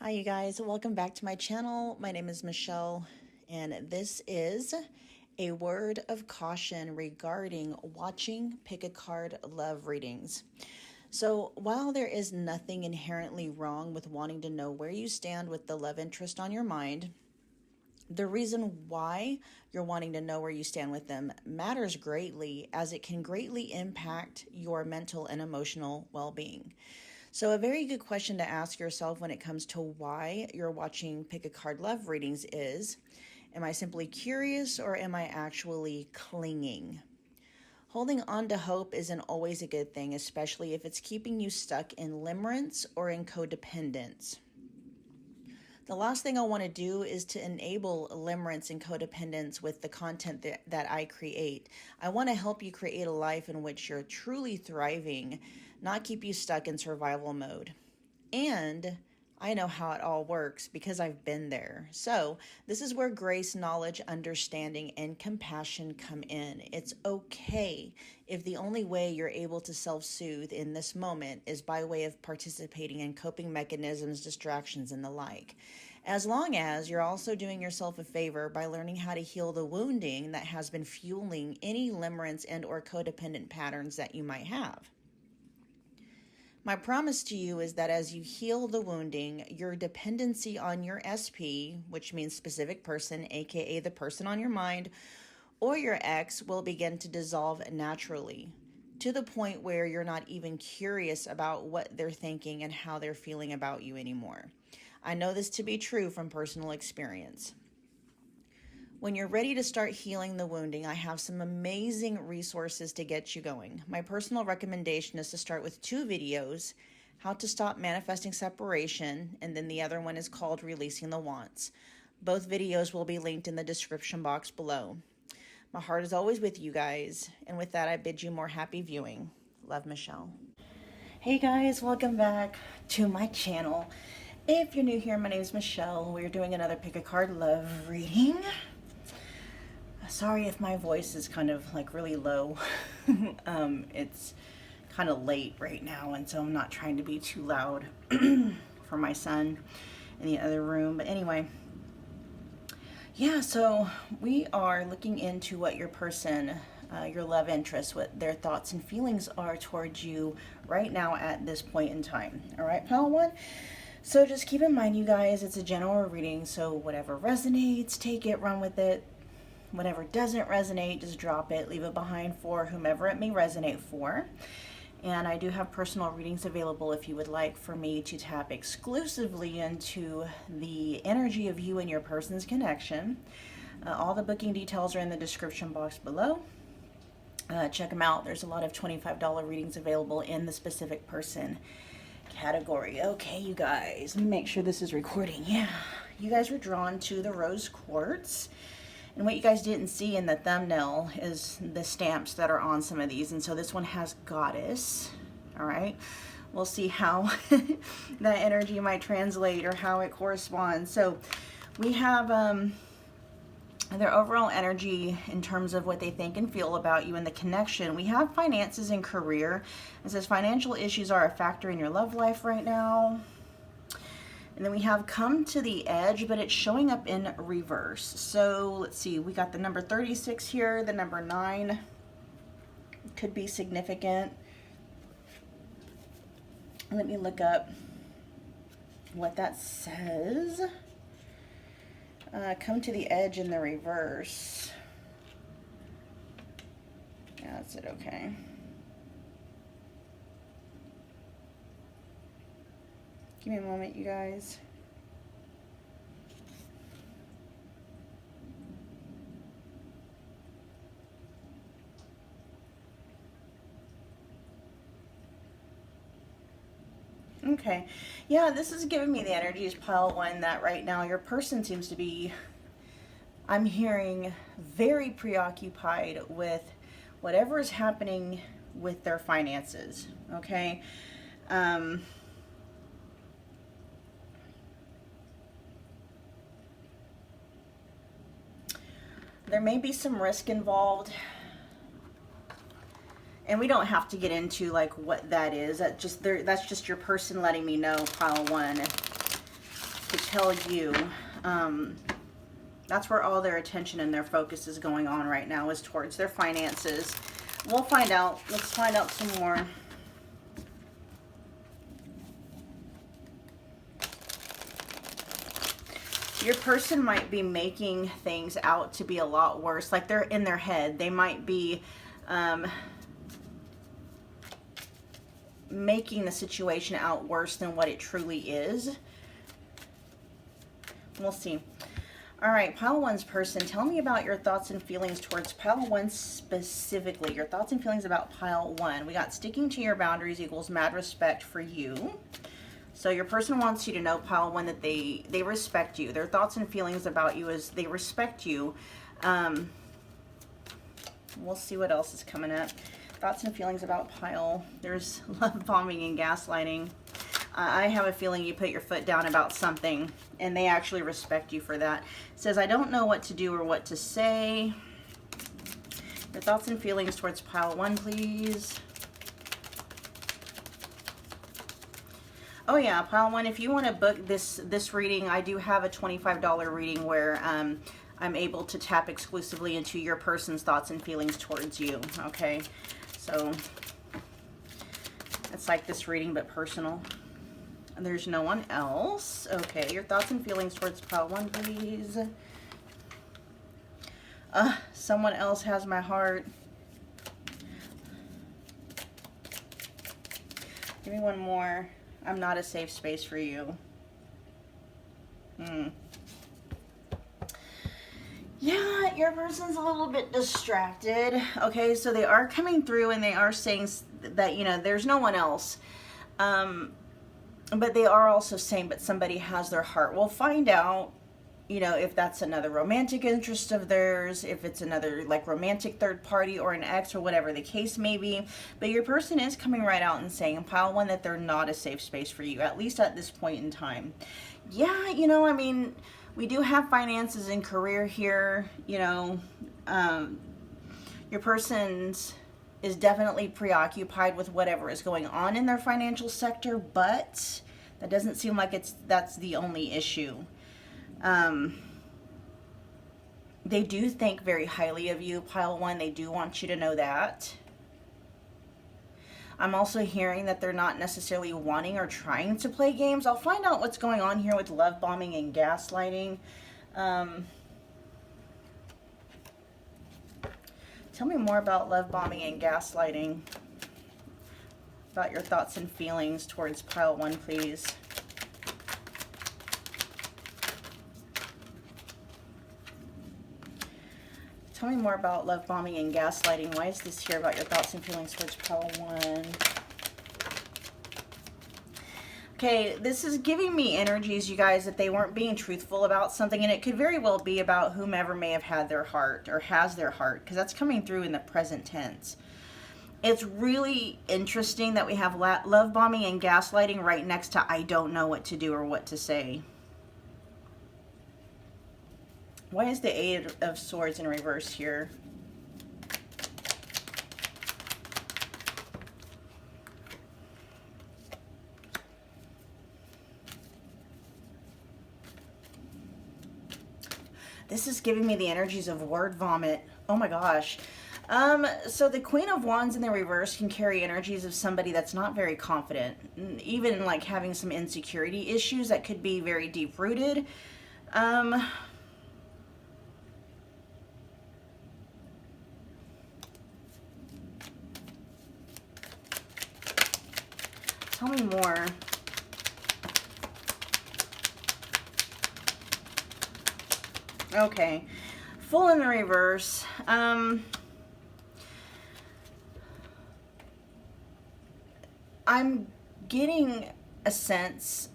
Hi you guys, welcome back to my channel. My name is Michelle and this is a word of caution regarding watching pick a card love readings. So while there is nothing inherently wrong with wanting to know where you stand with the love interest on your mind, the reason why you're wanting to know where you stand with them matters greatly, as it can greatly impact your mental and emotional well-being. So a very good question to ask yourself when it comes to why you're watching pick a card love readings is, am I simply curious or am I actually clinging? Holding on to hope isn't always a good thing, especially if it's keeping you stuck in limerence or in codependence. The last thing I want to do is to enable limerence and codependence with the content that I create. I want to help you create a life in which you're truly thriving, not keep you stuck in survival mode. And I know how it all works because I've been there. So this is where grace, knowledge, understanding, and compassion come in. It's okay if the only way you're able to self-soothe in this moment is by way of participating in coping mechanisms, distractions, and the like. As long as you're also doing yourself a favor by learning how to heal the wounding that has been fueling any limerence and or codependent patterns that you might have. My promise to you is that as you heal the wounding, your dependency on your SP, which means specific person, aka the person on your mind, or your ex, will begin to dissolve naturally, to the point where you're not even curious about what they're thinking and how they're feeling about you anymore. I know this to be true from personal experience. When you're ready to start healing the wounding, I have some amazing resources to get you going. My personal recommendation is to start with 2 videos, how to stop manifesting separation, and then the other one is called Releasing the Wants. Both videos will be linked in the description box below. My heart is always with you guys, and with that I bid you more happy viewing. Love, Michelle. Hey guys, welcome back to my channel. If you're new here, my name is Michelle. We're doing another pick a card love reading. Sorry if my voice is kind of like really low. It's kind of late right now, and so I'm not trying to be too loud for my son in the other room. But anyway, yeah, so we are looking into what your person, your love interest, what their thoughts and feelings are towards you right now at this point in time. All right, pile 1. So just keep in mind, you guys, it's a general reading, so whatever resonates, take it, run with it. Whatever doesn't resonate, just drop it, leave it behind for whomever it may resonate for. And I do have personal readings available if you would like for me to tap exclusively into the energy of you and your person's connection. All the booking details are in the description box below. Check them out. There's a lot of $25 readings available in the specific person category. Okay, you guys, let me make sure this is recording. Yeah, you guys were drawn to the rose quartz. And what you guys didn't see in the thumbnail is the stamps that are on some of these. And so this one has goddess. All right. We'll see how that energy might translate or how it corresponds. So we have their overall energy in terms of what they think and feel about you and the connection. We have finances and career. It says financial issues are a factor in your love life right now. And then we have come to the edge, but it's showing up in reverse. So let's see, we got the number 36 here, the number 9 could be significant. Let me look up what that says. Come to the edge in the reverse. Yeah, that's it, okay. Give me a moment, you guys. Okay. Yeah, this is giving me the energies, pile 1, that right now your person seems to be, I'm hearing, very preoccupied with whatever is happening with their finances. Okay. There may be some risk involved, and we don't have to get into like what that is. That's just your person letting me know, pile 1. tell you. That's where all their attention and their focus is going on right now, is towards their finances. We'll find out. Let's find out some more. Your person might be making things out to be a lot worse. Like, they're in their head. They might be making the situation out worse than what it truly is. We'll see. All right, pile one's person, tell me about your thoughts and feelings towards pile one specifically. Your thoughts and feelings about pile one. We got sticking to your boundaries equals mad respect for you. So your person wants you to know, pile one, that they respect you. Their thoughts and feelings about you is they respect you. We'll see what else is coming up. Thoughts and feelings about pile. There's love bombing and gaslighting. I have a feeling you put your foot down about something, and they actually respect you for that. It says, I don't know what to do or what to say. Your thoughts and feelings towards pile one, please. Oh yeah, pile one, if you want to book this reading, I do have a $25 reading where I'm able to tap exclusively into your person's thoughts and feelings towards you, okay? So it's like this reading, but personal. And there's no one else. Okay, your thoughts and feelings towards pile one, please. Someone else has my heart. Give me one more. I'm not a safe space for you. Yeah, your person's a little bit distracted. Okay, so they are coming through and they are saying that, you know, there's no one else. But they are also saying, but somebody has their heart. We'll find out, you know, if that's another romantic interest of theirs, if it's another like romantic third party or an ex or whatever the case may be. But your person is coming right out and saying, pile one, that they're not a safe space for you, at least at this point in time. Yeah, you know, I mean, we do have finances and career here, you know. Your person's is definitely preoccupied with whatever is going on in their financial sector, but that doesn't seem like that's the only issue. They do think very highly of you, pile one. They do want you to know that. I'm also hearing that they're not necessarily wanting or trying to play games. I'll find out what's going on here with love bombing and gaslighting. Tell me more about love bombing and gaslighting. About your thoughts and feelings towards pile one, please. Tell me more about love bombing and gaslighting. Why is this here about your thoughts and feelings towards pile one? Okay, this is giving me energies, you guys, that they weren't being truthful about something, and it could very well be about whomever may have had their heart or has their heart, because that's coming through in the present tense. It's really interesting that we have love bombing and gaslighting right next to I don't know what to do or what to say. Why is the Eight of Swords in reverse here? This is giving me the energies of word vomit. Oh my gosh. So the Queen of Wands in the reverse can carry energies of somebody that's not very confident, even like having some insecurity issues that could be very deep rooted. Tell me more. Okay, full in the reverse. I'm getting a sense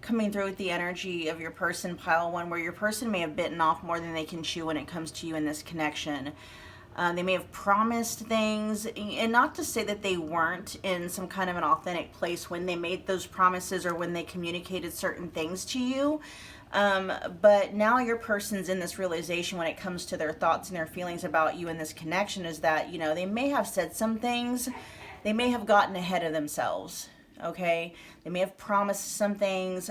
coming through with the energy of your person, pile one, where your person may have bitten off more than they can chew when it comes to you in this connection. They may have promised things, and not to say that they weren't in some kind of an authentic place when they made those promises or when they communicated certain things to you. But now your person's in this realization when it comes to their thoughts and their feelings about you in this connection is that, you know, they may have said some things, they may have gotten ahead of themselves, okay? They may have promised some things,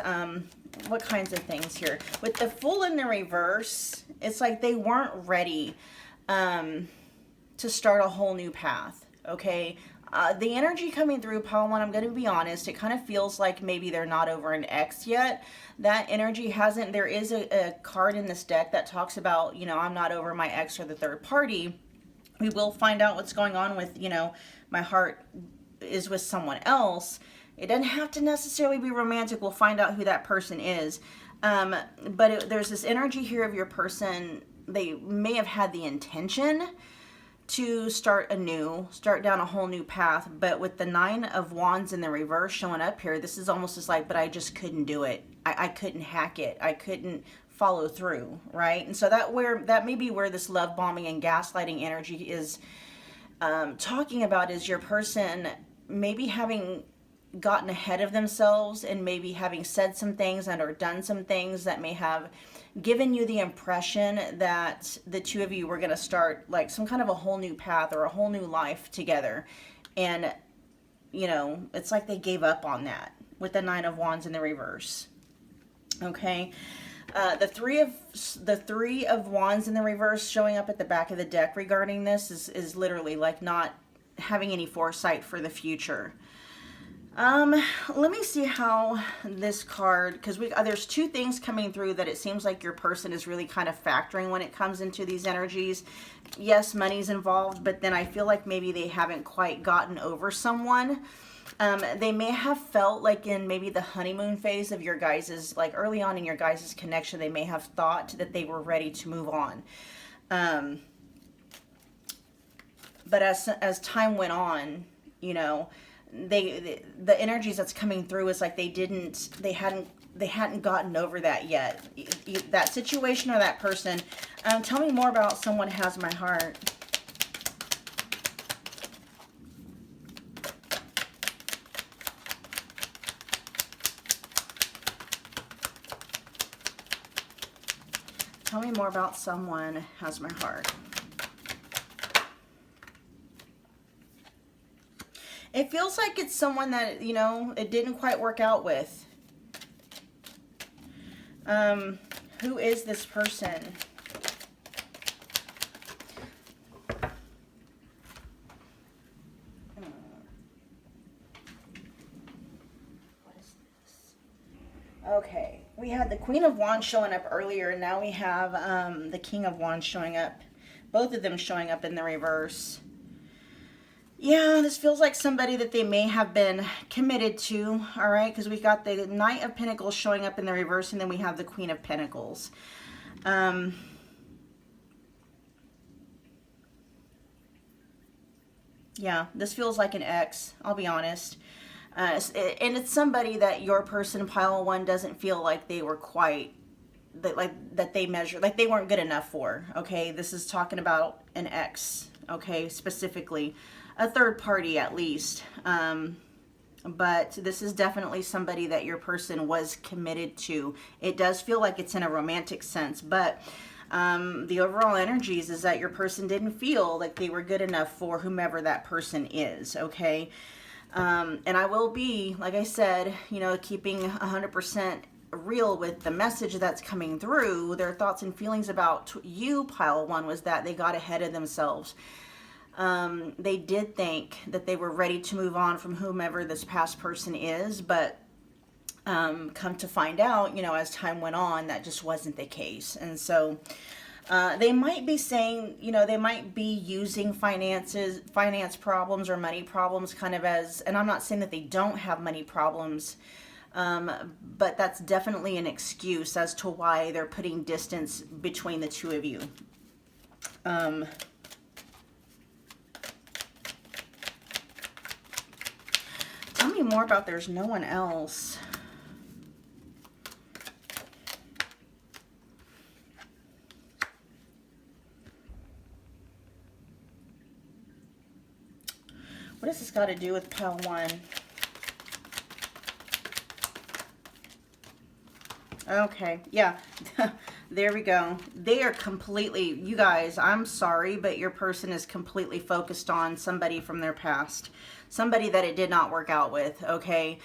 what kinds of things here? With the Fool in the reverse, it's like they weren't ready to start a whole new path, okay? The energy coming through, Pile 1, I'm going to be honest, it kind of feels like maybe they're not over an ex yet. That energy hasn't, there is a card in this deck that talks about, you know, I'm not over my ex or the third party. We will find out what's going on with, you know, my heart is with someone else. It doesn't have to necessarily be romantic. We'll find out who that person is. But there's this energy here of your person. They may have had the intention to start anew, start down a whole new path. But with the 9 of Wands in the reverse showing up here, this is almost just like, but I just couldn't do it. I couldn't hack it. I couldn't follow through, right? And so that may be where this love bombing and gaslighting energy is talking about, is your person maybe having gotten ahead of themselves and maybe having said some things and or done some things that may have given you the impression that the two of you were going to start like some kind of a whole new path or a whole new life together. And, you know, it's like they gave up on that with the 9 of Wands in the reverse. Okay. The three of Wands in the reverse showing up at the back of the deck regarding this is literally like not having any foresight for the future. Let me see how this card, because there's 2 things coming through that it seems like your person is really kind of factoring when it comes into these energies. Yes, money's involved, but then I feel like maybe they haven't quite gotten over someone. They may have felt like in maybe the honeymoon phase of your guys's, like early on in your guys's connection, they may have thought that they were ready to move on. But as time went on, you know, the energies that's coming through is like they hadn't gotten over that yet. That situation or that person. Tell me more about Someone Has My Heart. Tell me more about Someone Has My Heart. It feels like it's someone that, you know, it didn't quite work out with. Who is this person? What is this? Okay, we had the Queen of Wands showing up earlier, and now we have the King of Wands showing up. Both of them showing up in the reverse. Yeah, this feels like somebody that they may have been committed to, all right? Because we got the Knight of Pentacles showing up in the reverse, and then we have the Queen of Pentacles. Yeah, this feels like an ex, I'll be honest. And it's somebody that your person, Pile 1, doesn't feel like they were quite, that they measure, like they weren't good enough for, okay? This is talking about an ex, okay, specifically. A third party at least. But this is definitely somebody that your person was committed to. It does feel like it's in a romantic sense, but the overall energies is that your person didn't feel like they were good enough for whomever that person is, okay? And I will be, like I said, you know, keeping 100% real with the message that's coming through. Their thoughts and feelings about you, Pile 1, was that they got ahead of themselves. They did think that they were ready to move on from whomever this past person is, but come to find out, you know, as time went on, that just wasn't the case. And so they might be saying, you know, they might be using finance problems or money problems kind of as, and I'm not saying that they don't have money problems, but that's definitely an excuse as to why they're putting distance between the two of you. Tell me more about There's No One Else. What does this got to do with Pile 1? Okay, yeah. There we go. They are completely, you guys, I'm sorry, but your person is completely focused on somebody from their past. Somebody that it did not work out with, okay?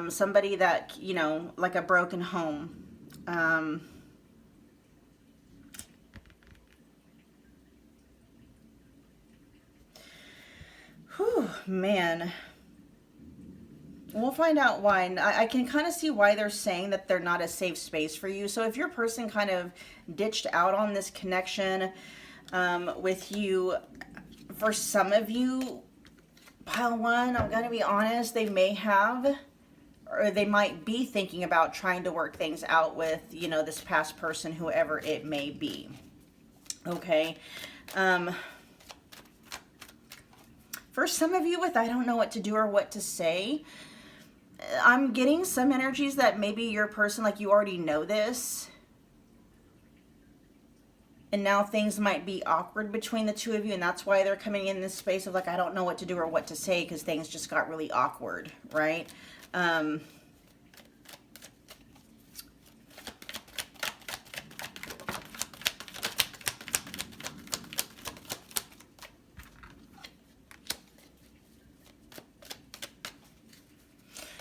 Somebody that, you know, like a broken home. Whew, man. We'll find out why. I can kind of see why they're saying that they're not a safe space for you. So if your person kind of ditched out on this connection with you, for some of you, pile one, I'm going to be honest, they may have, or they might be thinking about trying to work things out with, you know, this past person, whoever it may be. Okay. For some of you with I don't know what to do or what to say, I'm getting some energies that maybe your person, like you already know this, and now things might be awkward between the two of you, and that's why they're coming in this space of like, I don't know what to do or what to say, because things just got really awkward, right?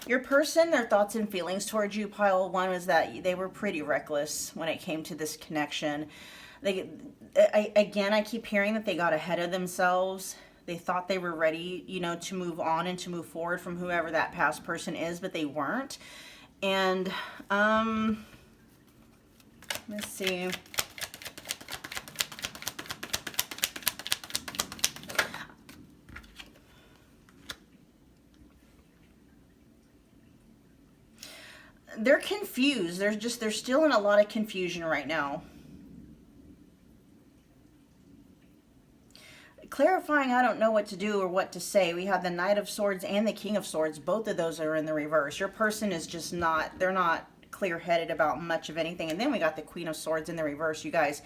Your person, their thoughts and feelings towards you, pile one, was that they were pretty reckless when it came to this connection. I keep hearing that they got ahead of themselves. They thought they were ready, you know, to move on and to move forward from whoever that past person is, but they weren't. And, let's see. They're confused. They're still in a lot of confusion right now. Clarifying, I don't know what to do or what to say. We have the Knight of Swords and the King of Swords. Both of those are in the reverse. Your person is just not, they're not clear-headed about much of anything. And then we got the Queen of Swords in the reverse, you guys.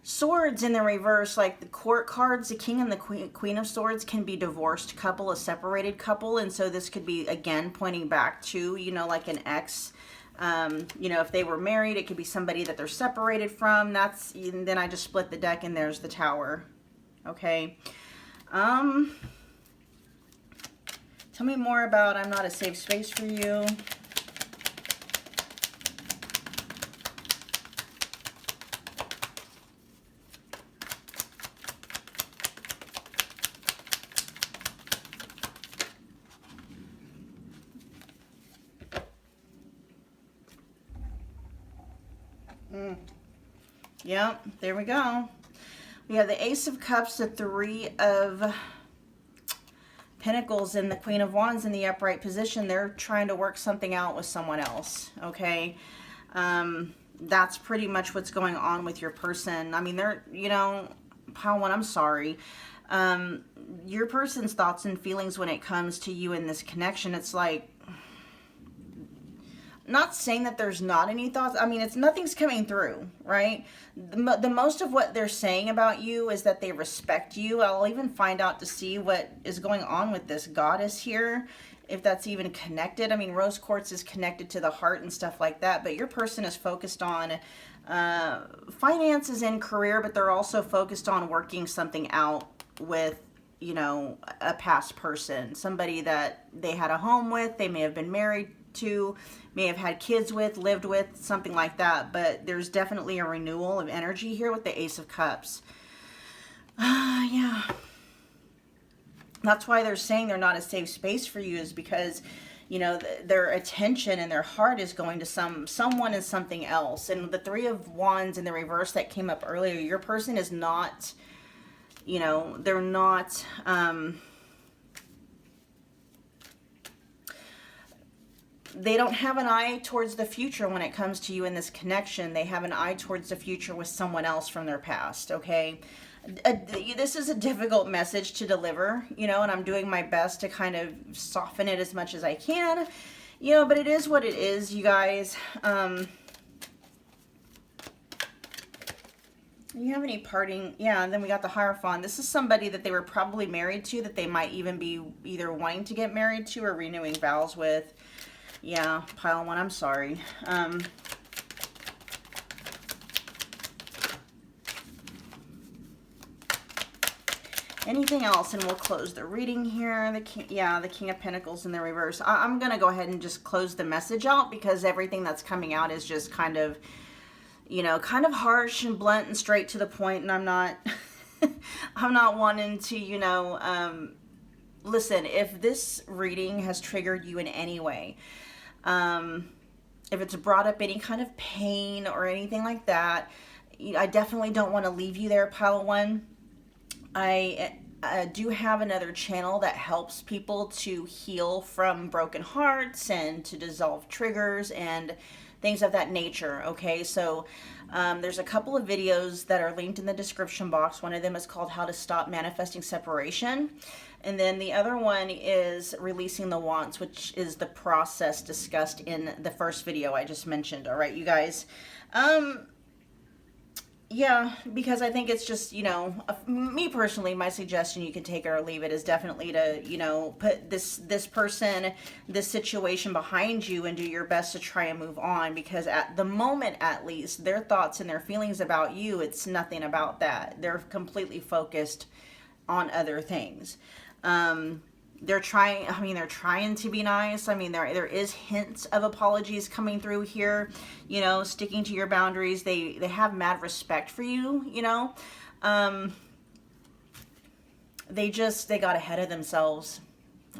Swords in the reverse, like the court cards, the King and the Queen of Swords can be divorced couple, a separated couple. And so this could be, again, pointing back to, you know, like an ex. You know, if they were married, it could be somebody that they're separated from. And then I just split the deck and there's the Tower. Okay. Tell me more about I'm not a safe space for you. Yep, there we go. We have the Ace of Cups, the Three of Pentacles, and the Queen of Wands in the upright position. They're trying to work something out with someone else, okay? That's pretty much what's going on with your person. I mean, they're, you know, pile one, I'm sorry. Your person's thoughts and feelings when it comes to you in this connection, it's like, not saying that there's not any thoughts. I mean, nothing's coming through, right? The most of what they're saying about you is that they respect you. I'll even find out to see what is going on with this goddess here, if that's even connected. I mean, rose quartz is connected to the heart and stuff like that, but your person is focused on finances and career, but they're also focused on working something out with, you know, a past person, somebody that they had a home with, they may have been married to, may have had kids with, lived with, something like that. But there's definitely a renewal of energy here with the Ace of Cups. Yeah. That's why they're saying they're not a safe space for you, is because, you know, their attention and their heart is going to someone and something else. And the Three of Wands in the reverse that came up earlier, your person is not, you know, they're not, they don't have an eye towards the future when it comes to you in this connection. They have an eye towards the future with someone else from their past, okay? This is a difficult message to deliver, you know, and I'm doing my best to kind of soften it as much as I can, you know, but it is what it is, you guys. You have any parting? Yeah, and then we got the Hierophant. This is somebody that they were probably married to, that they might even be either wanting to get married to or renewing vows with. Yeah, pile one, I'm sorry. Anything else, and we'll close the reading here. The King of Pentacles in the reverse. I'm going to go ahead and just close the message out because everything that's coming out is just kind of, you know, kind of harsh and blunt and straight to the point, and I'm not I'm not wanting to, you know, listen, if this reading has triggered you in any way, if it's brought up any kind of pain or anything like that, I definitely don't want to leave you there, pile one. I do have another channel that helps people to heal from broken hearts and to dissolve triggers and things of that nature. Okay, so there's a couple of videos that are linked in the description box. One of them is called How to Stop Manifesting Separation. And then the other one is Releasing the Wants, which is the process discussed in the first video I just mentioned. All right, you guys. Yeah, because I think it's just, you know, me personally, my suggestion, you can take it or leave it, is definitely to, you know, put this person, this situation behind you and do your best to try and move on, because at the moment, at least, their thoughts and their feelings about you, it's nothing about that. They're completely focused on other things. They're trying to be nice. I mean, there is hints of apologies coming through here, you know, sticking to your boundaries. They have mad respect for you, you know. They got ahead of themselves.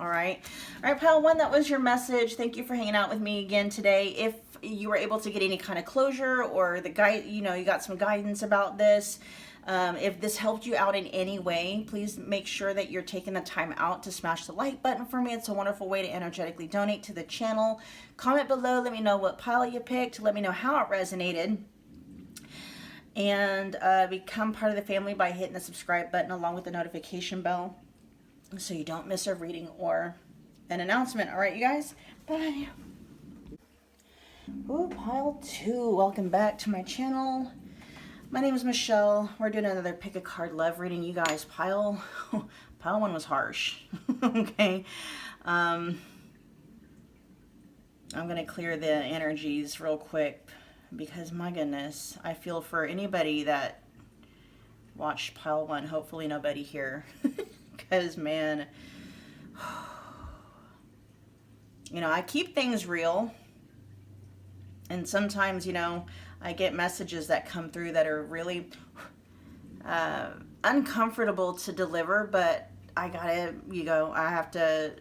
All right, pile one, that was your message. Thank you for hanging out with me again today. If you were able to get any kind of closure, or the guide, you know, you got some guidance about this, if this helped you out in any way, please make sure that you're taking the time out to smash the like button for me. It's a wonderful way to energetically donate to the channel. Comment below. Let me know what pile you picked. Let me know how it resonated. And become part of the family by hitting the subscribe button along with the notification bell so you don't miss a reading or an announcement. All right, you guys. Bye. Ooh, pile two. Welcome back to my channel. My name is Michelle. We're doing another pick a card love reading. You guys, pile one was harsh. Okay. I'm going to clear the energies real quick because, my goodness, I feel for anybody that watched pile one. Hopefully nobody here. Because, man, you know, I keep things real. And sometimes, you know, I get messages that come through that are really uncomfortable to deliver, but I have to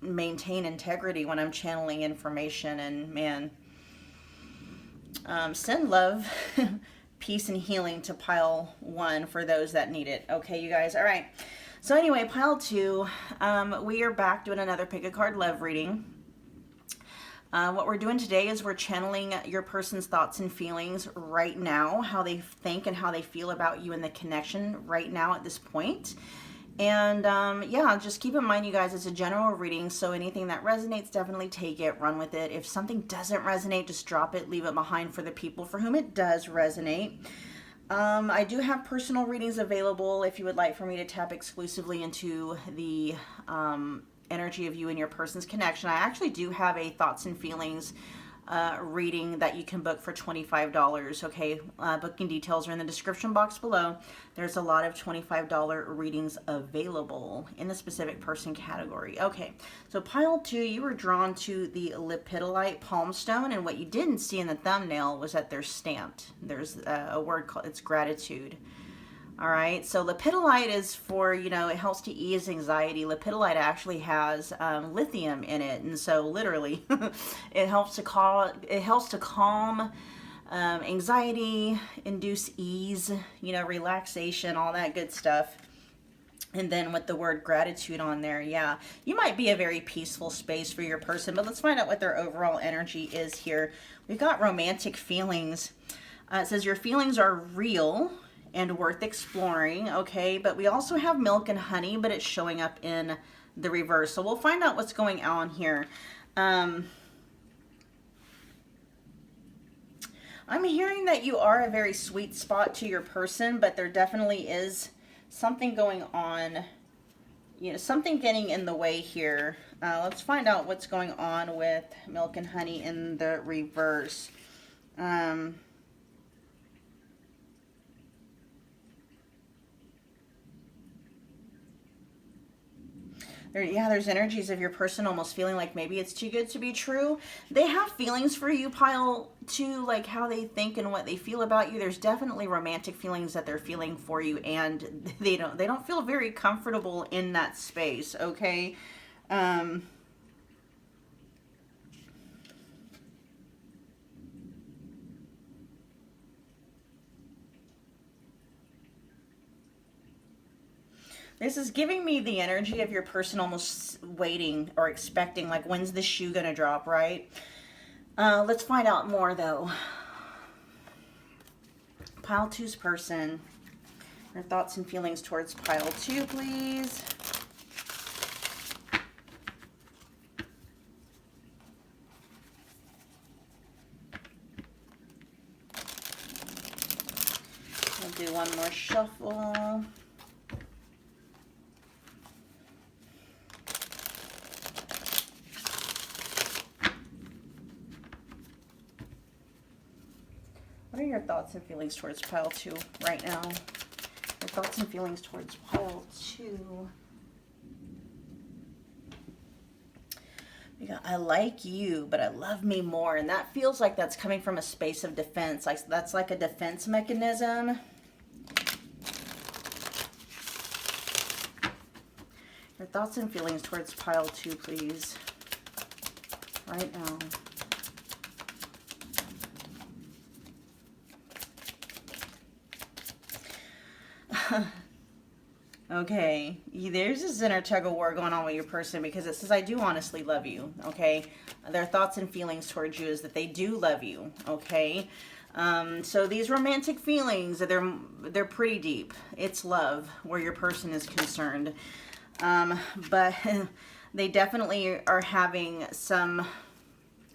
maintain integrity when I'm channeling information. And man, send love, peace, and healing to pile one for those that need it. Okay, you guys. All right. So anyway, pile two, we are back doing another pick a card love reading. What we're doing today is we're channeling your person's thoughts and feelings right now, how they think and how they feel about you in the connection right now at this point. And yeah, just keep in mind, you guys, it's a general reading, so anything that resonates, definitely take it, run with it. If something doesn't resonate, just drop it, leave it behind for the people for whom it does resonate. I do have personal readings available if you would like for me to tap exclusively into the energy of you and your person's connection. I actually do have a thoughts and feelings reading that you can book for $25. Okay, booking details are in the description box below. There's a lot of $25 readings available in the specific person category. Okay, so pile two, you were drawn to the Lepidolite palm stone, and what you didn't see in the thumbnail was that they're stamped. There's a word called, it's gratitude. All right, so lepidolite is for, you know, it helps to ease anxiety. Lepidolite actually has lithium in it, and so literally it helps to calm anxiety, induce ease, you know, relaxation, all that good stuff. And then with the word gratitude on there, yeah, you might be a very peaceful space for your person, but let's find out what their overall energy is here. We've got romantic feelings. It says your feelings are real and worth exploring. Okay, but we also have milk and honey, but it's showing up in the reverse, so we'll find out what's going on here. I'm hearing that you are a very sweet spot to your person, but there definitely is something going on, you know, something getting in the way here. Let's find out what's going on with milk and honey in the reverse. There's energies of your person almost feeling like maybe it's too good to be true. They have feelings for you, pile 2, like how they think and what they feel about you. There's definitely romantic feelings that they're feeling for you, and they don't feel very comfortable in that space, okay? This is giving me the energy of your person almost waiting or expecting, like, when's the shoe gonna drop, right? Let's find out more, though. Pile 2's person. Your thoughts and feelings towards pile 2, please. I'll do one more shuffle. What are your thoughts and feelings towards pile 2 right now? Your thoughts and feelings towards pile 2. We got, I like you, but I love me more. And that feels like that's coming from a space of defense. Like that's like a defense mechanism. Your thoughts and feelings towards pile 2, please. Right now. Okay, there's this inner tug of war going on with your person because it says, I do honestly love you, okay? Their thoughts and feelings towards you is that they do love you, okay? So these romantic feelings, they're pretty deep. It's love where your person is concerned. But they definitely are having some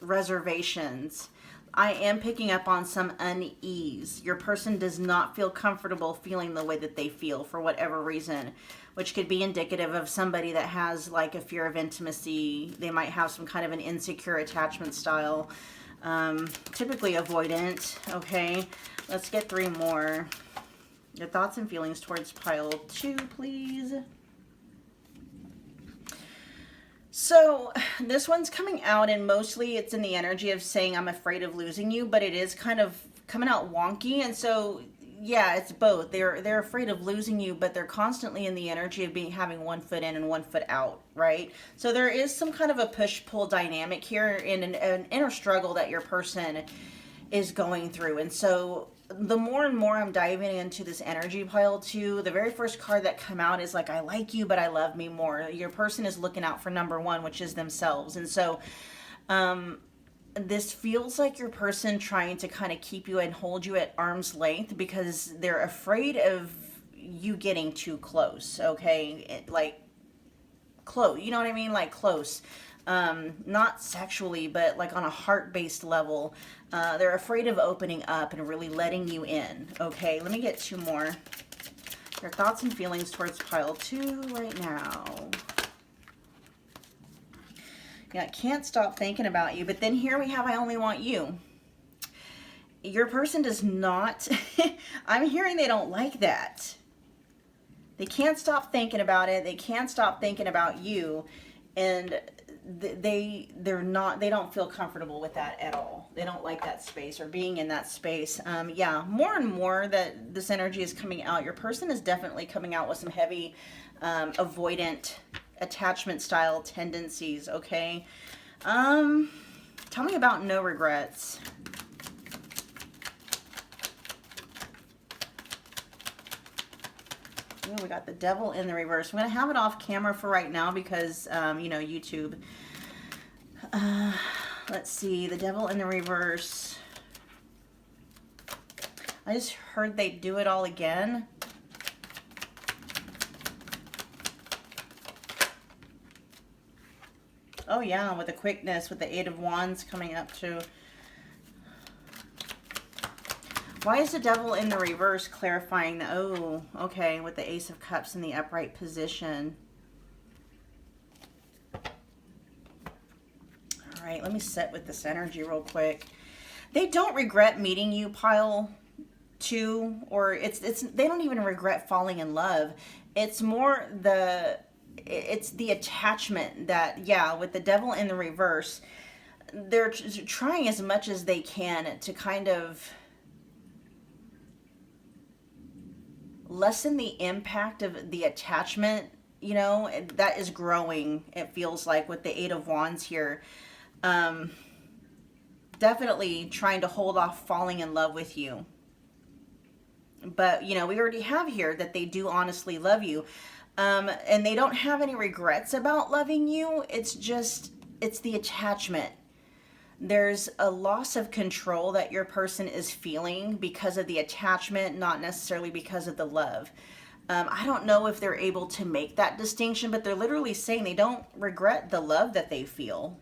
reservations. I am picking up on some unease. Your person does not feel comfortable feeling the way that they feel for whatever reason, which could be indicative of somebody that has like a fear of intimacy. They might have some kind of an insecure attachment style, typically avoidant. Okay, let's get 3 more. Your thoughts and feelings towards pile 2, please. So this one's coming out, and mostly it's in the energy of saying I'm afraid of losing you, but it is kind of coming out wonky. And so yeah, it's both. They're afraid of losing you, but they're constantly in the energy of having one foot in and one foot out, right? So there is some kind of a push-pull dynamic here in an inner struggle that your person is going through. And so the more and more I'm diving into this energy pile 2, the very first card that come out is like, I like you, but I love me more. Your person is looking out for number 1, which is themselves. And so this feels like your person trying to kind of keep you and hold you at arm's length because they're afraid of you getting too close, okay? Like close, you know what I mean? Like close. Not sexually, but like on a heart-based level. They're afraid of opening up and really letting you in. Okay, let me get 2 more. Your thoughts and feelings towards pile 2 right now. Yeah, can't stop thinking about you. But then here we have I only want you. Your person does not, I'm hearing they don't like that. They can't stop thinking about it. They can't stop thinking about you. And they don't feel comfortable with that at all. They don't like that space or being in that space. Yeah, more and more that this energy is coming out. Your person is definitely coming out with some heavy avoidant attachment style tendencies, okay? Tell me about no regrets. We got the devil in the reverse. I'm going to have it off camera for right now because, you know, YouTube. Let's see. The devil in the reverse. I just heard they do it all again. Oh, yeah, with the quickness, with the 8 of Wands coming up too. Why is the devil in the reverse clarifying the, oh, okay, with the Ace of Cups in the upright position? All right, let me sit with this energy real quick. They don't regret meeting you, pile 2, or it's they don't even regret falling in love. It's more it's the attachment that, yeah, with the devil in the reverse, they're trying as much as they can to kind of lessen the impact of the attachment, you know, that is growing, it feels like, with the Eight of Wands here. Definitely trying to hold off falling in love with you. But, you know, we already have here that they do honestly love you. And they don't have any regrets about loving you. It's just, it's the attachment. There's a loss of control that your person is feeling because of the attachment, not necessarily because of the love. I don't know if they're able to make that distinction, but they're literally saying they don't regret the love that they feel.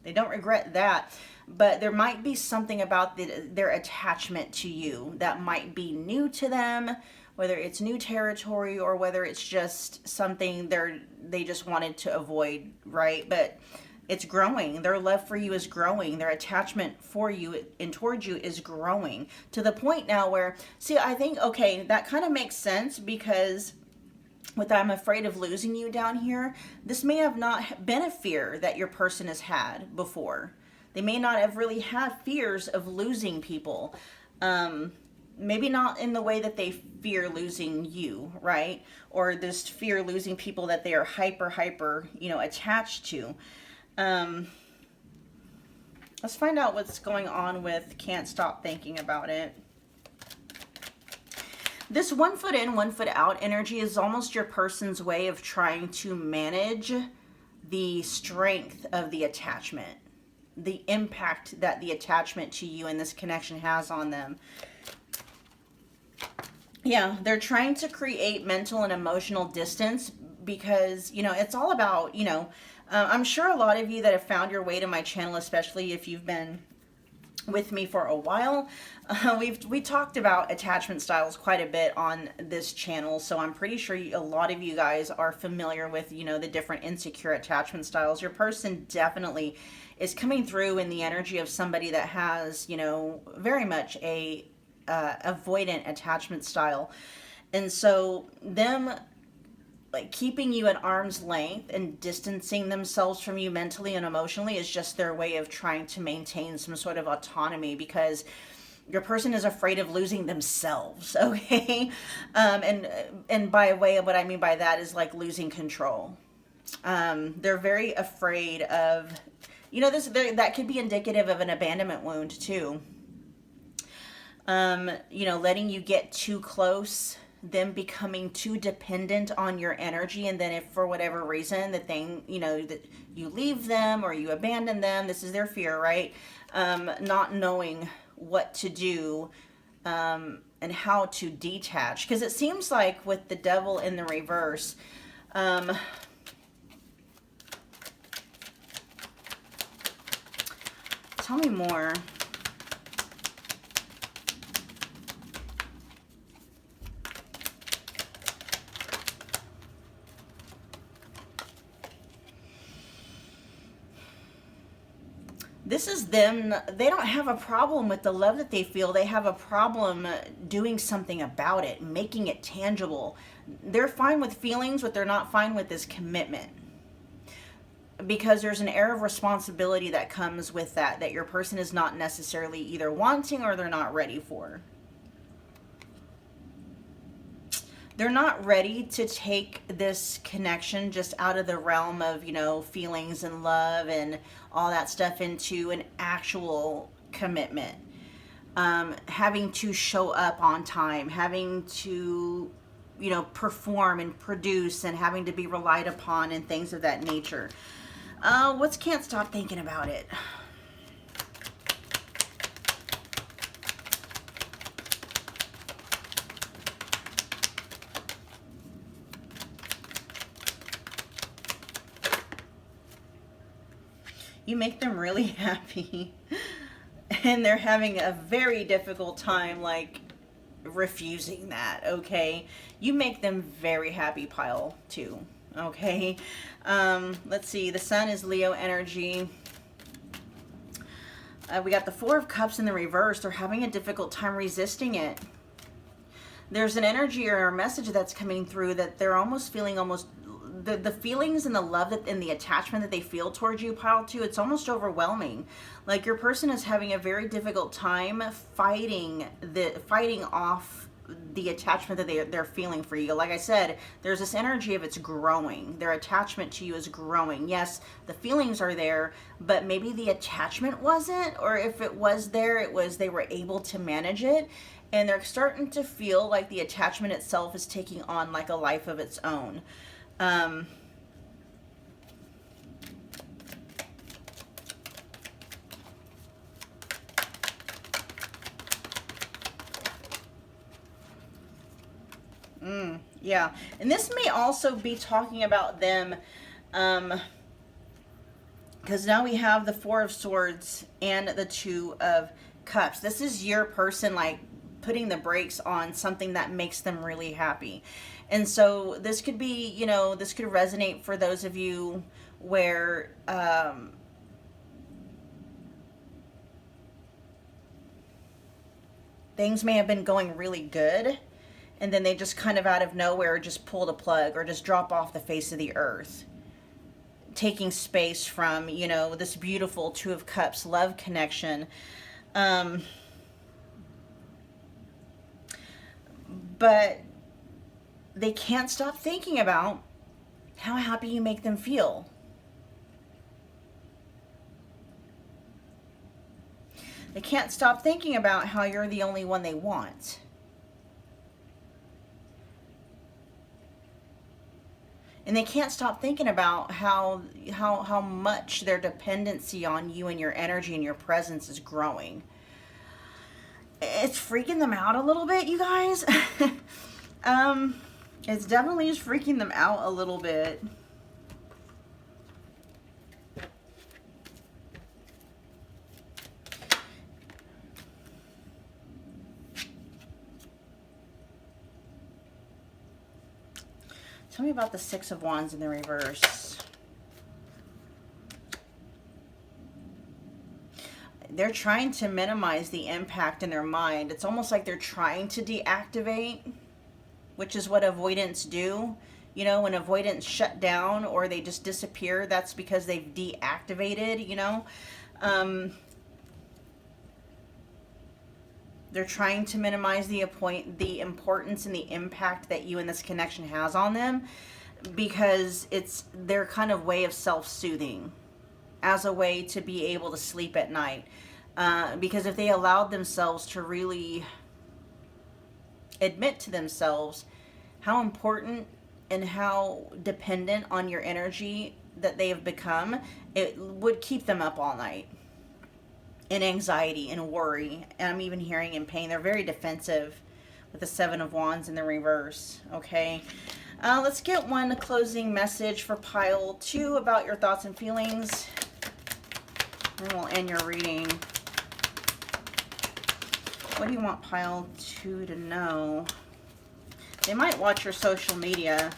They don't regret that. But there might be something about their attachment to you that might be new to them, whether it's new territory or whether it's just something they just wanted to avoid, right? But it's growing. Their love for you is growing. Their attachment for you and towards you is growing to the point now where, see, I think, okay, that kind of makes sense, because with I'm afraid of losing you down here, this may have not been a fear that your person has had before. They may not have really had fears of losing people. Maybe not in the way that they fear losing you, right? Or this fear losing people that they are hyper, you know, attached to. Let's find out what's going on with can't stop thinking about it. This 1 foot in, 1 foot out energy is almost your person's way of trying to manage the strength of the attachment, the impact that the attachment to you and this connection has on them. Yeah, they're trying to create mental and emotional distance because, you know, it's all about, you know, I'm sure a lot of you that have found your way to my channel, especially if you've been with me for a while, we talked about attachment styles quite a bit on this channel, so I'm pretty sure a lot of you guys are familiar with, you know, the different insecure attachment styles. Your person definitely is coming through in the energy of somebody that has, you know, very much a avoidant attachment style. And so them like keeping you at arm's length and distancing themselves from you mentally and emotionally is just their way of trying to maintain some sort of autonomy, because your person is afraid of losing themselves. Okay. And by way of what I mean by that is like losing control. They're very afraid of, you know, that could be indicative of an abandonment wound too. You know, letting you get too close, them becoming too dependent on your energy, and then if for whatever reason the thing, you know, that you leave them or you abandon them, this is their fear, right? Not knowing what to do and how to detach, because it seems like with the devil in the reverse, tell me more. This is them. They don't have a problem with the love that they feel. They have a problem doing something about it, making it tangible. They're fine with feelings. What they're not fine with is commitment. Because there's an air of responsibility that comes with that your person is not necessarily either wanting or they're not ready for. They're not ready to take this connection just out of the realm of, you know, feelings and love and all that stuff into an actual commitment. Having to show up on time, having to, you know, perform and produce, and having to be relied upon and things of that nature. What's can't stop thinking about it? You make them really happy, and they're having a very difficult time, like, refusing that, okay? You make them very happy, pile 2, okay? Let's see, the sun is Leo energy. We got the 4 of Cups in the reverse. They're having a difficult time resisting it. There's an energy or a message that's coming through that they're almost feeling the feelings and the love and the attachment that they feel towards you, pile 2, it's almost overwhelming. Like your person is having a very difficult time fighting off the attachment that they're feeling for you. Like I said, there's this energy of it's growing. Their attachment to you is growing. Yes, the feelings are there, but maybe the attachment wasn't, or if it was there, it was they were able to manage it, and they're starting to feel like the attachment itself is taking on like a life of its own. Yeah, and this may also be talking about them, because now we have the 4 of Swords and the 2 of Cups. This is your person like putting the brakes on something that makes them really happy. And so this could be, you know, this could resonate for those of you where things may have been going really good, and then they just kind of out of nowhere just pull the plug or just drop off the face of the earth, taking space from, you know, this beautiful 2 of Cups love connection. But they can't stop thinking about how happy you make them feel. They can't stop thinking about how you're the only one they want. And they can't stop thinking about how much their dependency on you and your energy and your presence is growing. It's freaking them out a little bit, you guys. It's definitely just freaking them out a little bit. Tell me about the 6 of Wands in the reverse. They're trying to minimize the impact in their mind. It's almost like they're trying to deactivate, which is what avoidants do. You know, when avoidants shut down or they just disappear, that's because they've deactivated, you know. They're trying to minimize the importance and the impact that you and this connection has on them, because it's their kind of way of self-soothing, as a way to be able to sleep at night. Because if they allowed themselves to really admit to themselves how important and how dependent on your energy that they have become, it would keep them up all night in anxiety and worry. And I'm even hearing in pain. They're very defensive with the 7 of Wands in the reverse. Okay. Let's get one closing message for pile 2 about your thoughts and feelings. And we'll end your reading. What do you want pile 2 to know? They might watch your social media.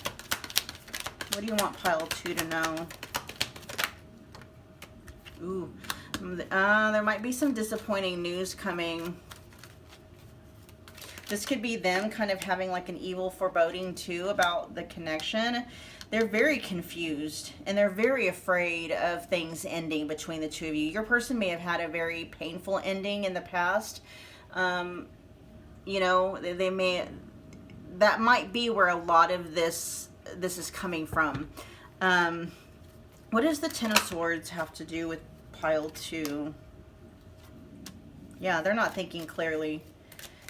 What do you want pile 2 to know? Ooh. There might be some disappointing news coming. This could be them kind of having like an evil foreboding too about the connection. They're very confused and they're very afraid of things ending between the two of you. Your person may have had a very painful ending in the past. You know, they may, that might be where a lot of this is coming from. What does the 10 of Swords have to do with pile 2? Yeah, they're not thinking clearly.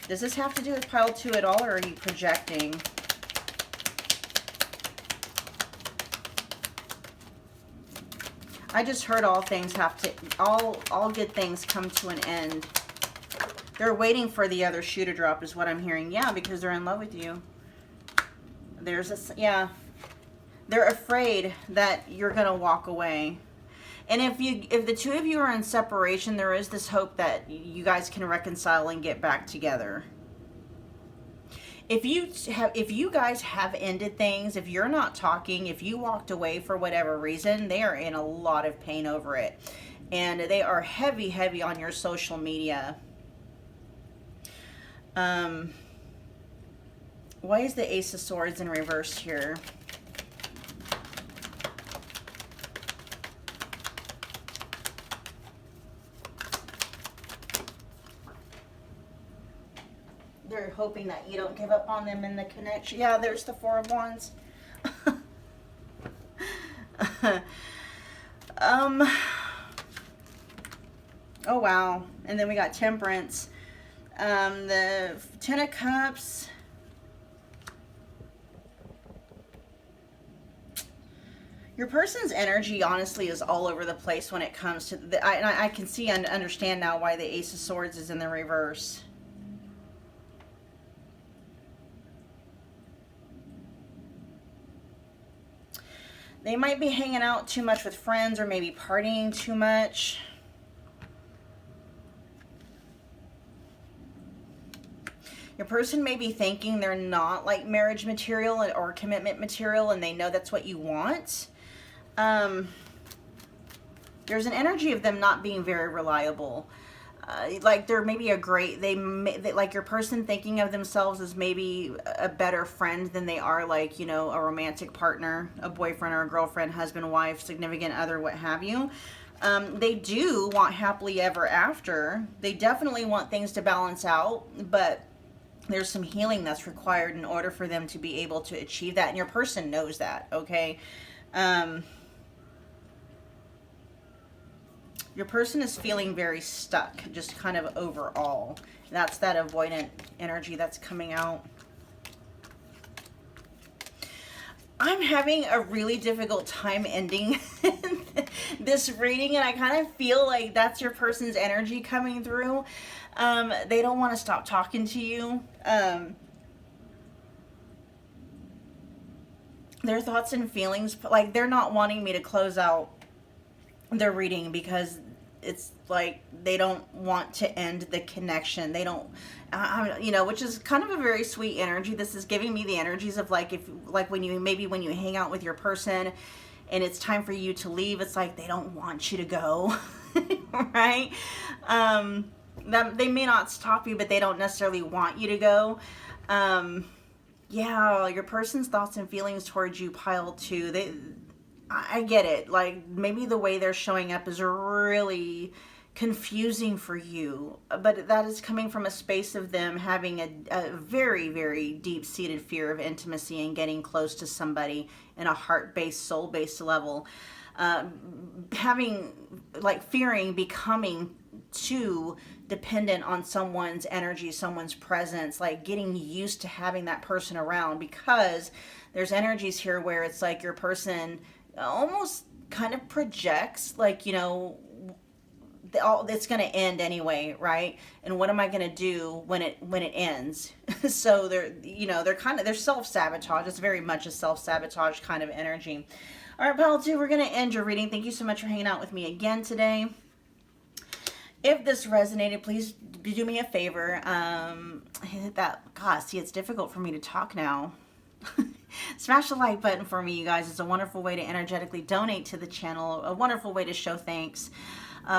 Does this have to do with pile 2 at all, or are you projecting? I just heard all things have to, all good things come to an end. They're waiting for the other shoe to drop is what I'm hearing. Yeah, because they're in love with you. There's a, yeah. They're afraid that you're going to walk away. And if the two of you are in separation, there is this hope that you guys can reconcile and get back together. If you guys have ended things, if you're not talking, if you walked away for whatever reason, they are in a lot of pain over it. And they are heavy, heavy on your social media. Why is the Ace of Swords in reverse here? hoping that you don't give up on them in the connection. Yeah, there's the Four of Wands. Oh wow. And then we got Temperance. The Ten of Cups. Your person's energy, honestly, is all over the place when it comes to the, I can see and understand now why the Ace of Swords is in the reverse. They might be hanging out too much with friends or maybe partying too much. Your person may be thinking they're not like marriage material or commitment material, and they know that's what you want. There's an energy of them not being very reliable. Like they're maybe like your person thinking of themselves as maybe a better friend than they are like, you know, a romantic partner, a boyfriend or a girlfriend, husband, wife, significant other, what have you. They do want happily ever after. They definitely want things to balance out, but there's some healing that's required in order for them to be able to achieve that. And your person knows that, okay? Your person is feeling very stuck, just kind of overall. That's that avoidant energy that's coming out. I'm having a really difficult time ending this reading, and I kind of feel like that's your person's energy coming through. They don't want to stop talking to you. Their thoughts and feelings, like they're not wanting me to close out their reading because it's like they don't want to end the connection. They don't, you know, which is kind of a very sweet energy. This is giving me the energies of like, when you hang out with your person and it's time for you to leave, it's like they don't want you to go, right? That they may not stop you, but they don't necessarily want you to go. Yeah, your person's thoughts and feelings towards you pile too. I get it. Like maybe the way they're showing up is really confusing for you, but that is coming from a space of them having a very, very deep-seated fear of intimacy and getting close to somebody in a heart-based, soul-based level. Having, like, fearing becoming too dependent on someone's energy, someone's presence, like getting used to having that person around, because there's energies here where it's like your person almost kind of projects like, you know, it's going to end anyway, right? And what am I going to do when it ends? So they're self-sabotage. It's very much a self-sabotage kind of energy. All right, pile 2, we're going to end your reading. Thank you so much for hanging out with me again today. If this resonated, please do me a favor. Hit that. God, see, it's difficult for me to talk now. Smash the like button for me, you guys. It's a wonderful way to energetically donate to the channel, a wonderful way to show thanks.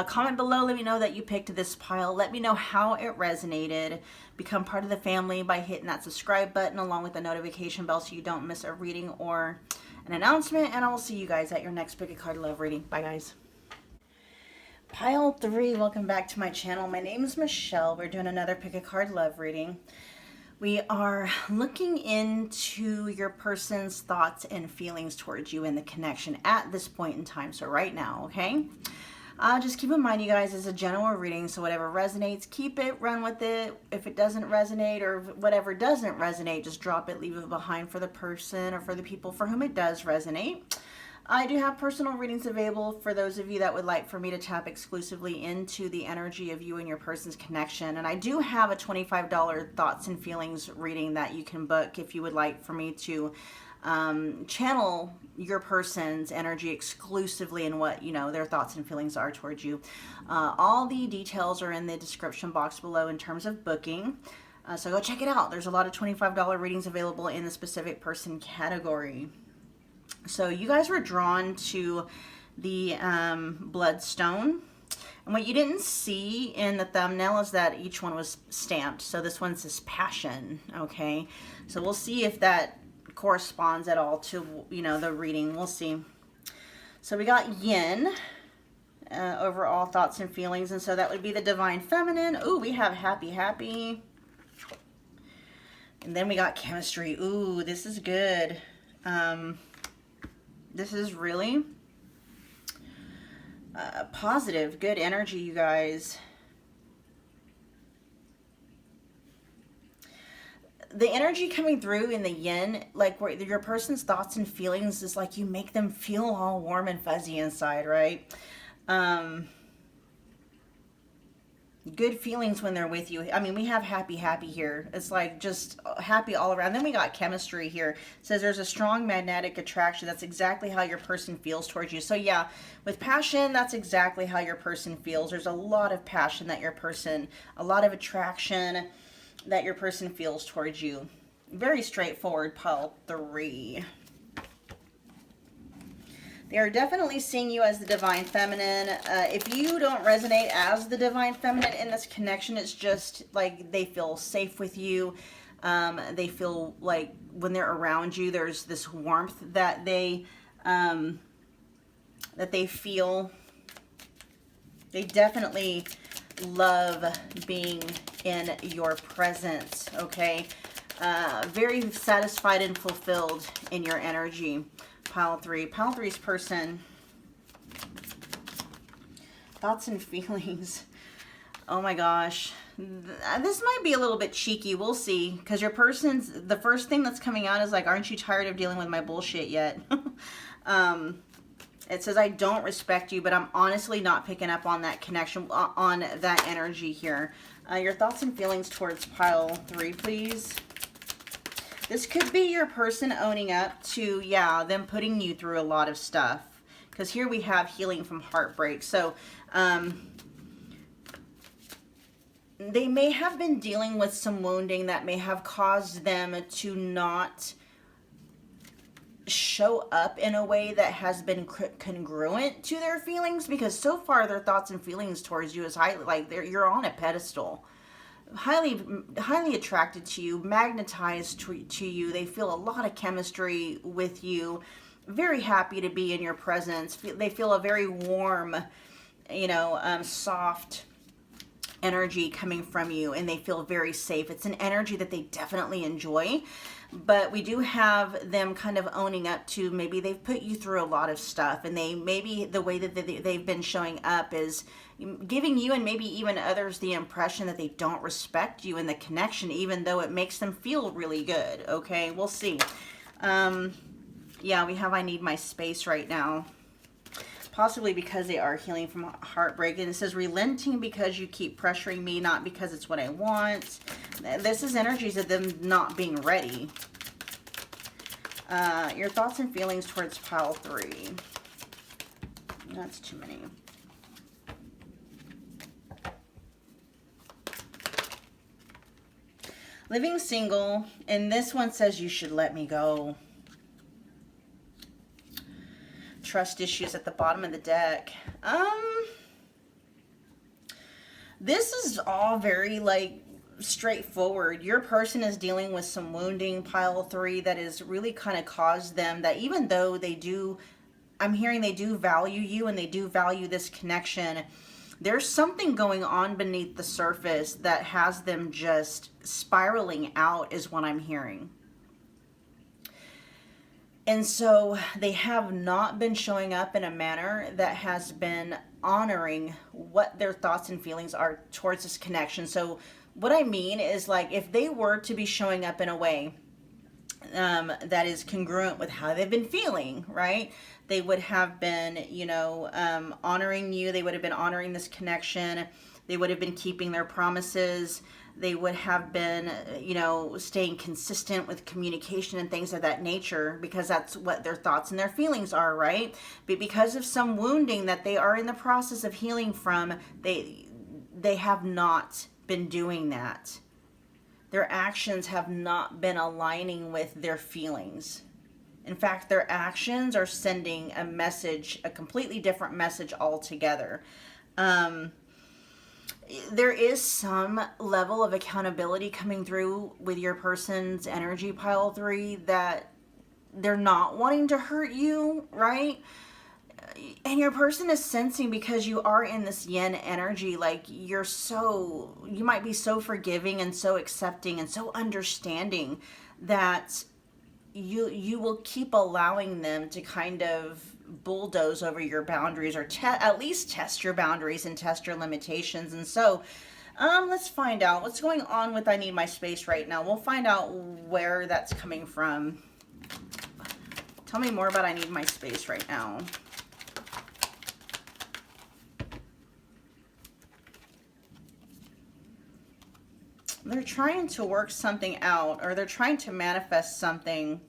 Comment below, let me know that you picked this pile. Let me know how it resonated. Become part of the family by hitting that subscribe button along with the notification bell so you don't miss a reading or an announcement. And I will see you guys at your next Pick a Card Love reading. Bye, guys. Pile 3, welcome back to my channel. My name is Michelle. We're doing another Pick a Card Love reading. We are looking into your person's thoughts and feelings towards you in the connection at this point in time. So right now, okay? Just keep in mind, you guys, it's a general reading, so whatever resonates, keep it, run with it. If it doesn't resonate or whatever doesn't resonate, just drop it, leave it behind for the person or for the people for whom it does resonate. I do have personal readings available for those of you that would like for me to tap exclusively into the energy of you and your person's connection. And I do have a $25 thoughts and feelings reading that you can book if you would like for me to channel your person's energy exclusively in what, you know, their thoughts and feelings are towards you. All the details are in the description box below in terms of booking. So go check it out. There's a lot of $25 readings available in the specific person category. So you guys were drawn to the Bloodstone. And what you didn't see in the thumbnail is that each one was stamped. So this one says Passion, okay? So we'll see if that corresponds at all to, you know, the reading. We'll see. So we got Yin, overall thoughts and feelings. And so that would be the Divine Feminine. Ooh, we have Happy, Happy. And then we got chemistry. Ooh, this is good. This is really positive, good energy, you guys. The energy coming through in the yin, like where your person's thoughts and feelings is like you make them feel all warm and fuzzy inside, right? Good feelings when they're with you. I mean, we have happy here. It's like just happy all around. Then we got chemistry here. It says there's a strong magnetic attraction. That's exactly how your person feels towards you. So yeah, with passion, that's exactly how your person feels. There's a lot of passion that your person, a lot of attraction that your person feels towards you. Very straightforward, pile 3. They are definitely seeing you as the divine feminine. If you don't resonate as the divine feminine in this connection, it's just like they feel safe with you. They feel like when they're around you, there's this warmth that they feel. They definitely love being in your presence, okay? Very satisfied and fulfilled in your energy. Pile 3. Pile 3's person. Thoughts and feelings. Oh my gosh. This might be a little bit cheeky. We'll see. Because your person's, the first thing that's coming out is like, aren't you tired of dealing with my bullshit yet? It says, I don't respect you, but I'm honestly not picking up on that connection, on that energy here. Your thoughts and feelings towards pile 3, please. This could be your person owning up to, yeah, them putting you through a lot of stuff. Because here we have healing from heartbreak. So, they may have been dealing with some wounding that may have caused them to not show up in a way that has been congruent to their feelings. Because so far, their thoughts and feelings towards you is highly, like, you're on a pedestal. Highly attracted to you, magnetized to you. They feel a lot of chemistry with you. Very happy to be in your presence. They feel a very warm, you know, soft energy coming from you, and they feel very safe. It's an energy that they definitely enjoy. But we do have them kind of owning up to maybe they've put you through a lot of stuff, and they maybe the way that they've been showing up is giving you and maybe even others the impression that they don't respect you in the connection, even though it makes them feel really good. Okay, we'll see. Yeah, we have I need my space right now. Possibly because they are healing from heartbreak. And it says relenting because you keep pressuring me, not because it's what I want. This is energies of them not being ready. Your thoughts and feelings towards pile 3. That's too many. Living single, and this one says you should let me go. Trust issues at the bottom of the deck. This is all very like straightforward. Your person is dealing with some wounding, pile 3, that is really kind of caused them that even though they do, I'm hearing they do value you and they do value this connection, there's something going on beneath the surface that has them just spiraling out is what I'm hearing. And so they have not been showing up in a manner that has been honoring what their thoughts and feelings are towards this connection. So what I mean is, like, if they were to be showing up in a way that is congruent with how they've been feeling, right? They would have been, you know, honoring you. They would have been honoring this connection. They would have been keeping their promises. They would have been, you know, staying consistent with communication and things of that nature, because that's what their thoughts and their feelings are, right? But because of some wounding that they are in the process of healing from, they have not been doing that. Their actions have not been aligning with their feelings. In fact, their actions are sending a message, a completely different message altogether. There is some level of accountability coming through with your person's energy, pile 3, that they're not wanting to hurt you, right? your person is sensing, because you are in this yin energy, like you might be so forgiving and so accepting and so understanding that you will keep allowing them to kind of bulldoze over your boundaries, or at least test your boundaries and test your limitations. And so let's find out what's going on with I need my space right now. We'll find out where that's coming from. Tell me more about I need my space right now. They're trying to work something out, or they're trying to manifest something.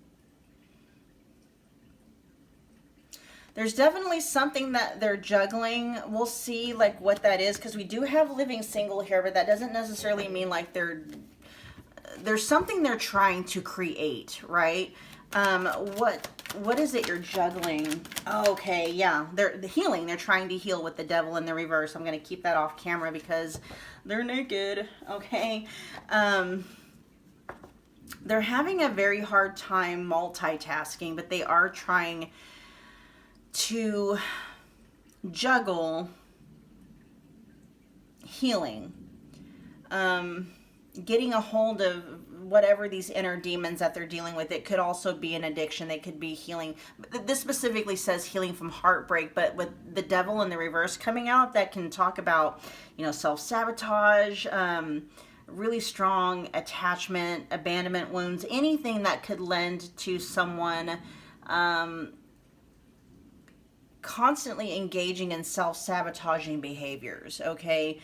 There's definitely something that they're juggling. We'll see like what that is, because we do have living single here, but that doesn't necessarily mean like there's something they're trying to create, right? What is it you're juggling? Okay, yeah, they're healing. They're trying to heal with the devil in the reverse. I'm going to keep that off camera because they're naked, okay? They're having a very hard time multitasking, but they are trying to juggle healing, getting a hold of whatever these inner demons that they're dealing with. It could also be an addiction. They could be healing. This specifically says healing from heartbreak, but with the devil in the reverse coming out, that can talk about, self-sabotage, really strong attachment, abandonment wounds, anything that could lend to someone constantly engaging in self-sabotaging behaviors, okay?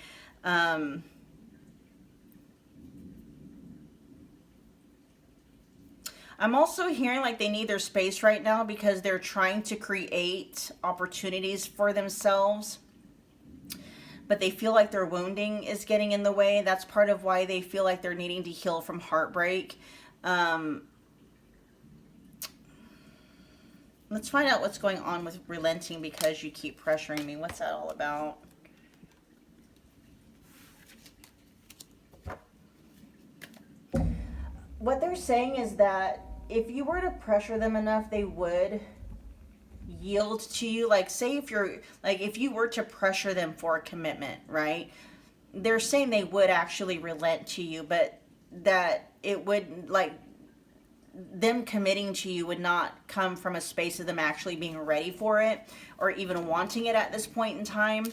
I'm also hearing like they need their space right now because they're trying to create opportunities for themselves, but they feel like their wounding is getting in the way. That's part of why they feel like they're needing to heal from heartbreak. Let's find out what's going on with relenting because you keep pressuring me. What's that all about? What they're saying is that if you were to pressure them enough, they would yield to you. Like, say if you were to pressure them for a commitment, right? They're saying they would actually relent to you, but that it would, like, them committing to you would not come from a space of them actually being ready for it or even wanting it at this point in time.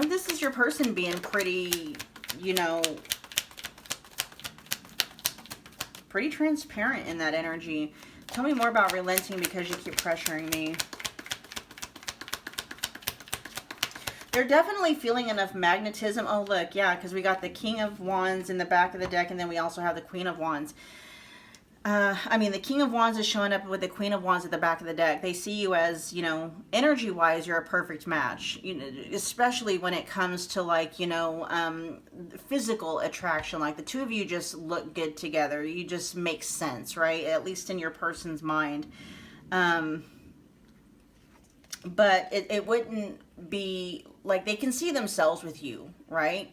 This is your person being pretty, pretty transparent in that energy. Tell me more about relenting because you keep pressuring me. They're definitely feeling enough magnetism. Oh, look, yeah, because we got the King of Wands in the back of the deck, and then we also have the Queen of Wands. The King of Wands is showing up with the Queen of Wands at the back of the deck. They see you as, energy-wise, you're a perfect match. Especially when it comes to, like, physical attraction. Like, the two of you just look good together. You just make sense, right? At least in your person's mind. But it wouldn't be, like, they can see themselves with you, right?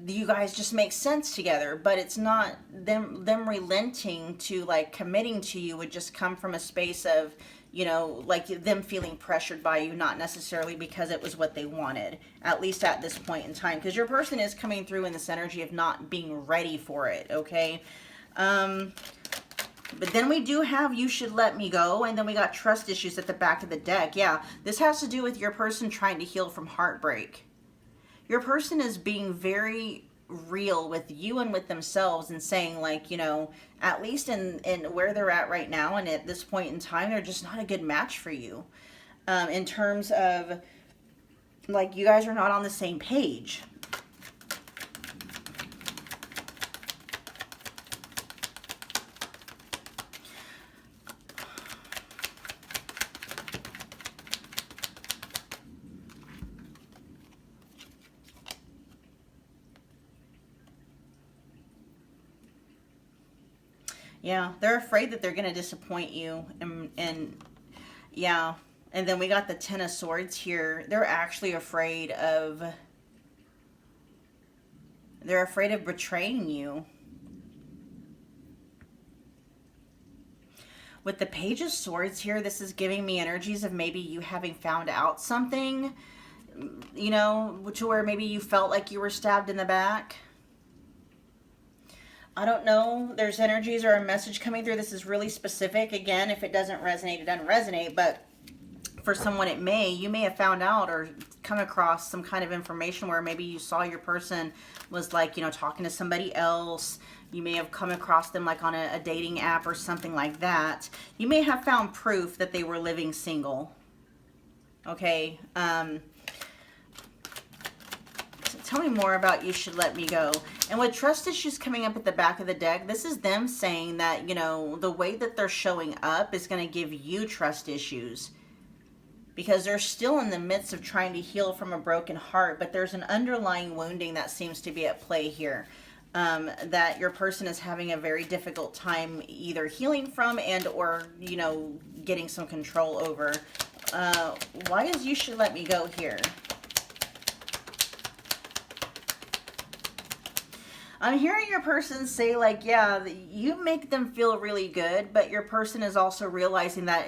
You guys just make sense together, but it's not them relenting to, like, committing to you would just come from a space of, like, them feeling pressured by you, not necessarily because it was what they wanted, at least at this point in time, because your person is coming through in this energy of not being ready for it, okay? But then we do have You Should Let Me Go, and then we got trust issues at the back of the deck. Yeah, this has to do with your person trying to heal from heartbreak. Your person is being very real with you and with themselves and saying, like, at least in where they're at right now and at this point in time, they're just not a good match for you. In terms of, like, you guys are not on the same page. Yeah, they're afraid that they're going to disappoint you. And yeah, and then we got the Ten of Swords here. They're actually afraid of, betraying you. With the Page of Swords here, this is giving me energies of maybe you having found out something, you know, to where maybe you felt like you were stabbed in the back. I don't know. There's energies or a message coming through. This is really specific. Again, if it doesn't resonate, it doesn't resonate. But for someone it may, you may have found out or come across some kind of information where maybe you saw your person was like, you know, talking to somebody else. You may have come across them like on a dating app or something like that. You may have found proof that they were living single. Okay. Tell me more about You Should Let Me Go. And with trust issues coming up at the back of the deck, this is them saying that, you know, the way that they're showing up is going to give you trust issues. Because they're still in the midst of trying to heal from a broken heart, but there's an underlying wounding that seems to be at play here. That your person is having a very difficult time either healing from and or, you know, getting some control over. Why is You Should Let Me Go here? I'm hearing your person say like, yeah, you make them feel really good, but your person is also realizing that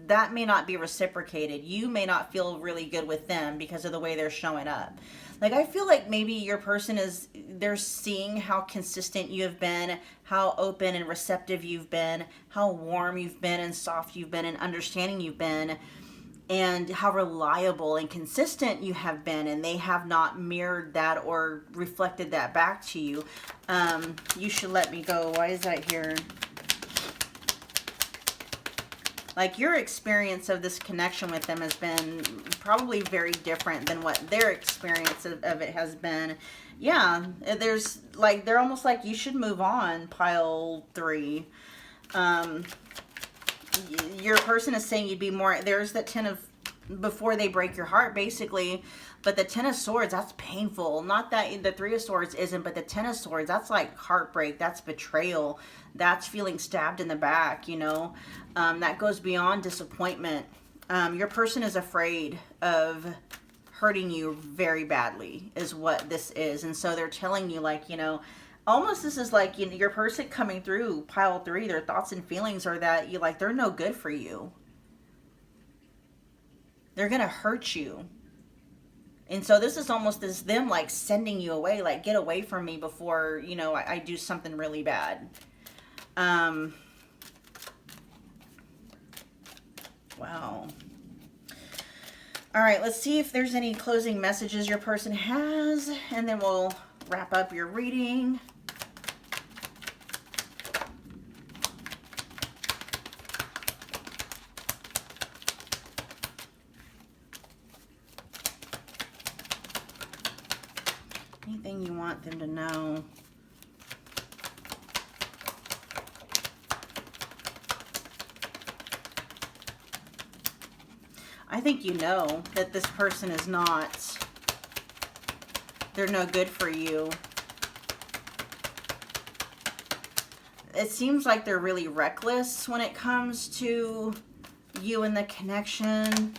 that may not be reciprocated. You may not feel really good with them because of the way they're showing up. Like, I feel like maybe your person they're seeing how consistent you have been, how open and receptive you've been, how warm you've been and soft you've been and understanding you've been, and how reliable and consistent you have been, and they have not mirrored that or reflected that back to you. You should let me go. Why is that here? Like, your experience of this connection with them has been probably very different than what their experience of it has been. Yeah, there's like, they're almost like, you should move on, pile 3. Your person is saying you'd be more, there's that 10 of, before they break your heart, basically. But the 10 of Swords, that's painful. Not that the 3 of Swords isn't, but the 10 of Swords, that's like heartbreak. That's betrayal. That's feeling stabbed in the back, you know. That goes beyond disappointment. Your person is afraid of hurting you very badly, is what this is. And so they're telling you, like, you know, almost this is like, you know, your person coming through pile 3, their thoughts and feelings are that you like, they're no good for you. They're going to hurt you. And so this is almost as them like sending you away, like, get away from me before, you know, I do something really bad. Wow. All right, let's see if there's any closing messages your person has, and then we'll wrap up your reading. Anything you want them to know. I think you know that this person is not, they're no good for you. It seems like they're really reckless when it comes to you and the connection.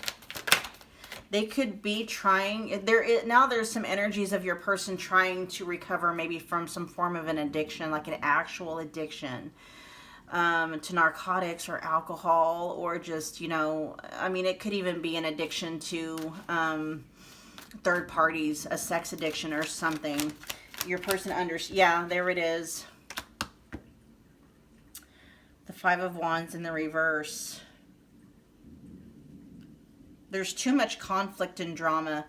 They could be trying, now there's some energies of your person trying to recover maybe from some form of an addiction, like an actual addiction. To narcotics or alcohol, or just, you know, I mean, it could even be an addiction to third parties, a sex addiction or something. Your person yeah, there it is. The 5 of Wands in the reverse. There's too much conflict and drama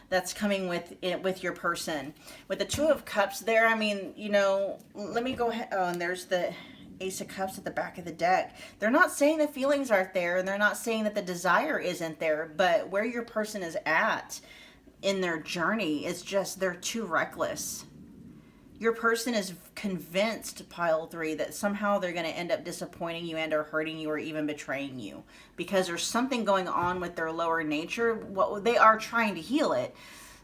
that's coming with it, with your person. With the 2 of Cups there, I mean, you know, let me go ahead. Oh, and there's the Ace of Cups at the back of the deck. They're not saying the feelings aren't there, and they're not saying that the desire isn't there, but where your person is at in their journey is just, they're too reckless. Your person is convinced, pile 3, that somehow they're going to end up disappointing you and or hurting you or even betraying you, because there's something going on with their lower nature. What they are trying to heal it,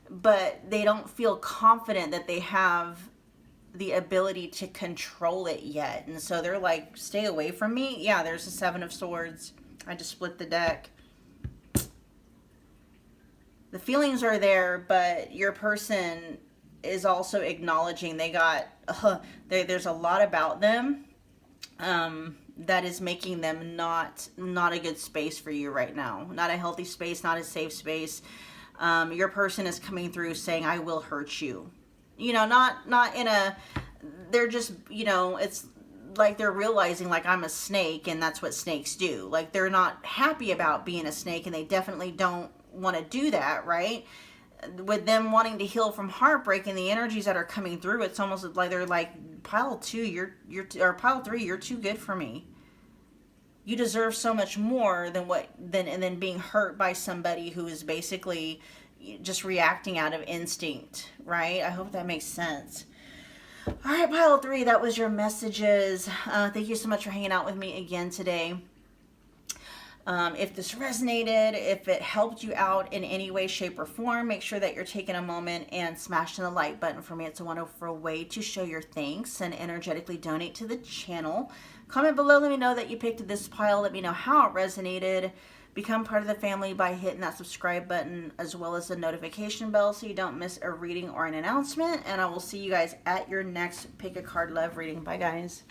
but they don't feel confident that they have the ability to control it yet. And so they're like, stay away from me. Yeah, there's the 7 of Swords. I just split the deck. The feelings are there, but your person is also acknowledging they got, there's a lot about them that is making them not a good space for you right now, not a healthy space, not a safe space. Your person is coming through saying, I will hurt you, not in a, they're just, it's like they're realizing, like, I'm a snake and that's what snakes do. Like, they're not happy about being a snake, and they definitely don't want to do that, right? With them wanting to heal from heartbreak and the energies that are coming through, it's almost like they're like, pile 2, or pile 3, you're too good for me. You deserve so much more than being hurt by somebody who is basically just reacting out of instinct, right? I hope that makes sense. All right, pile 3, that was your messages. Thank you so much for hanging out with me again today. If this resonated, if it helped you out in any way, shape, or form, make sure that you're taking a moment and smashing the like button for me. It's a wonderful way to show your thanks and energetically donate to the channel. Comment below, let me know that you picked this pile. Let me know how it resonated. Become part of the family by hitting that subscribe button as well as the notification bell so you don't miss a reading or an announcement. And I will see you guys at your next Pick a Card Love reading. Bye, guys.